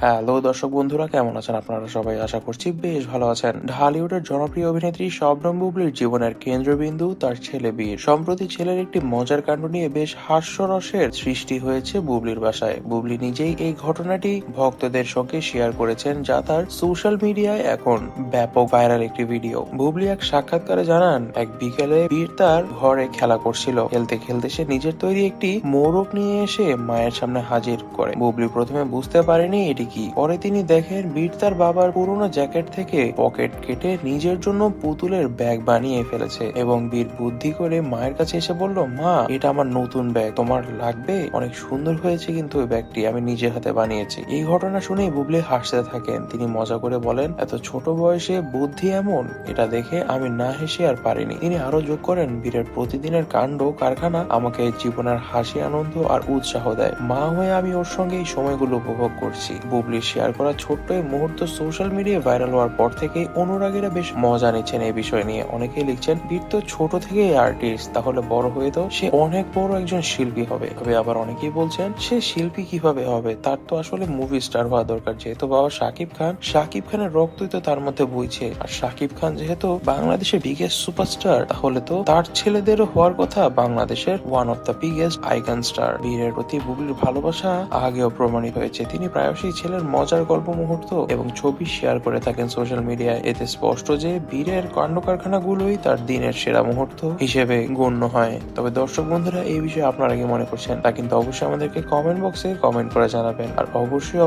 Hello দর্শক বন্ধুরা, কেমন আছেন আপনারা সবাই? আশা করছি বেশ ভালো আছেন। ঢালিউডের জনপ্রিয় অভিনেত্রী শবনম বুবলির জীবনের কেন্দ্রবিন্দু তার ছেলে বীর। সম্প্রতি ছেলের একটি মজার কাণ্ড নিয়ে বেশ হাস্যরসের সৃষ্টি হয়েছে বুবলির বাসায়। বুবলি নিজেই এই ঘটনাটি ভক্তদের সঙ্গে শেয়ার করেছেন, যা তার সোশ্যাল মিডিয়ায় এখন ব্যাপক ভাইরাল একটি ভিডিও। বুবলি এক সাক্ষাৎকারে জানান, এক বিকেলে বীর তার ঘরে খেলা করছিল। খেলতে খেলতে সে নিজের তৈরি একটি মোরগ নিয়ে এসে মায়ের সামনে হাজির করে। বুবলি প্রথমে বুঝতে পারেনি এটি কি। পরে তিনি দেখেন বীর তার বাবার পুরনো জ্যাকেট থেকে পকেট কেটে নিজের জন্য পুতুলের ব্যাগ বানিয়ে ফেলেছে এবং বীর বুদ্ধি করে মায়ের কাছে এসে বলল, মা, এটা আমার নতুন ব্যাগ, তোমার লাগবে? অনেক সুন্দর হয়েছে কিন্তু ওই ব্যাগটি আমি নিজের হাতে বানিয়েছি। এই ঘটনা শুনেই বুবলি হাসতে থাকেন। তিনি মজা করে বলেন, এত ছোট বয়সে বুদ্ধি এমন, এটা দেখে আমি না হেসে আর পারিনি। তিনি আরো যোগ করেন, বীরের প্রতিদিনের কাণ্ড কারখানা আমাকে জীবনের হাসি, আনন্দ আর উৎসাহ দেয়। মা হয়ে আমি ওর সঙ্গে এই সময়গুলো উপভোগ করছি। বুবলির শেয়ার করা ছোট্ট এই মুহূর্ত সোশ্যাল মিডিয়ায় ভাইরাল হওয়ার পর থেকেই অনুরাগীরা বেশ মজা নিচ্ছেন এই বিষয় নিয়ে। অনেকেই লিখছেন, বীর তো ছোট থেকেই আর্টিস্ট, তাহলে বড় হয়ে তো সে অনেক বড় একজন শিল্পী হবে। তবে আবার অনেকেই বলছেন, সে শিল্পী কিভাবে হবে, তার তো আসলে মুভি স্টার হওয়া দরকার। যেহেতু বাবা শাকিব খানের রক্তই তো তার মধ্যে বইছে, আর শাকিব খান যেহেতু বাংলাদেশের বিগেস্ট সুপারস্টার, তাহলে তো তার ছেলেদেরও হওয়ার কথা বাংলাদেশের one of the biggest icon star. বীরের প্রতি বুবলির ভালোবাসা আগেও প্রমাণিত হয়েছে। তিনি প্রায়শই ছেলের মজার গল্প, মুহূর্ত এবং ছবি শেয়ার করে থাকেন সোশ্যাল মিডিয়ায়। এতে স্পষ্ট যে বীরের কাণ্ড কারখানাগুলোই তার দিনের সেরা মুহূর্ত হিসেবে গণ্য হয়। তবে দর্শক বন্ধুরা, এই বিষয়ে আপনারা কি মনে করছেন তা কিন্তু অবশ্যই আমাদেরকে কমেন্ট বক্সে কমেন্ট করে জানাবেন। আর অবশ্যই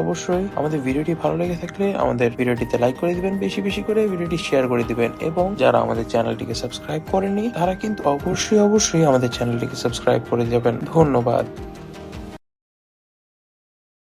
আমাদের ভিডিওটি ভালো লেগে থাকলে আমাদের ভিডিওটিতে লাইক করে দিবেন, বেশি বেশি করে ভিডিওটি শেয়ার করে দিবেন, এবং যারা আমাদের চ্যানেলটিকে সাবস্ক্রাইব করেনি তারা কিন্তু অবশ্যই আমাদের চ্যানেলটিকে সাবস্ক্রাইব করে যাবেন। ধন্যবাদ।